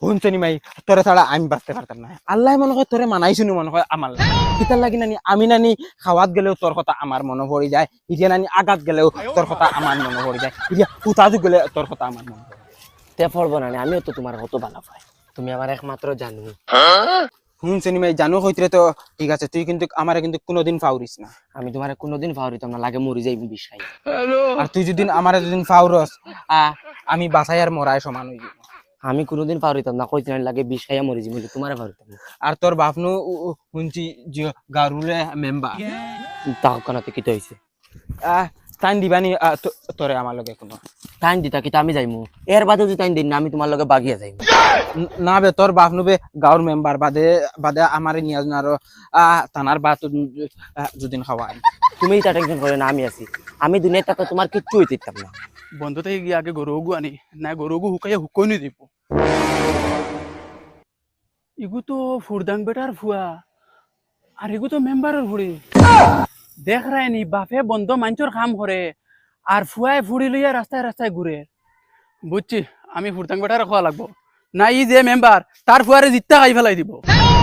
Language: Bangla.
শুনছনি মাই তোরে ছাড়া আমি বাঁচতে পারতাম না। আল্লাহ মনে হয় তোরে মানাইছিনি মনে হয় আমার কিতার লাগি নানি আমি নানি খাওয়াত গেলেও তোর কথা আমার মনে পড়ে যায়, ইতিয়া নানি আঘাত গেলেও তোর কথা আমার মনে পড়ে যায়, ইতিয়া উতাজু গেলে তোর কথা আমার মনে পড়ে। তে পড়বো না আমিও তো তোমার কত ভালো পাই, তুমি আমার একমাত্র জানু। শুনছনি মাই জানো কইতরে তো ঠিক আছে, তুই কিন্তু আমারে কিন্তু কোনোদিন ফাউরিস না। আমি তোমার কোনোদিন ফাউরিতাম না, লাগে মরি যাই বিষ খাই। আর তুই যদি আমারে যদি ফাউরস আমি বাসায় আর মরায় সমান হই যাব। আমি কোনোদিন ফাউরিতাম না, কইতে লাগে বিষ খাইয়া মরি যাবি, তোমার ফাউরিতাম না। আর তোর বাপনু শুনছি যে গারুলে মেম্বার তাও কানাতে কি হইছে? টাইম দিবানি তোরে আমার লগে কোনো টাইম দিতা কি আমি যাইমু, এর বাদে যদি টাইম দিন না আমি তোমার লগে বাগিয়া যাইমু। না বে, তোর বাপ নুবে গাঁর মেম্বার বাদে বাদে আমারে নিয়ে আসুন আরো তানার বাত দুদিন খাওয়াই। তুমি তা টেনশন করে না, আমি আছি। আমি দুনিয়াতে তো তোমার কিচ্ছু হইতাম না। বন্ধ থেকে গিয়ে আগে গরুগু আনি না, গরুগু হুকাইয়া হুকই নি দিব। ইগু তো ফুরদাং বেটার ফুয়া, আর ইগু তো মেম্বারের ফুড়ি। দেখ রায়নি বাপে বন্ধ মাঞ্চর কাম করে, আর ফুয়ায় ফুড়ি লইয়া রাস্তায় রাস্তায় ঘুরে। বুঝছি, আমি ফুরদাং বেটার খাওয়া লাগবো না, ই যে মেম্বার তার ফুয়ারে জিত্তা খাই ফেলাই দিব।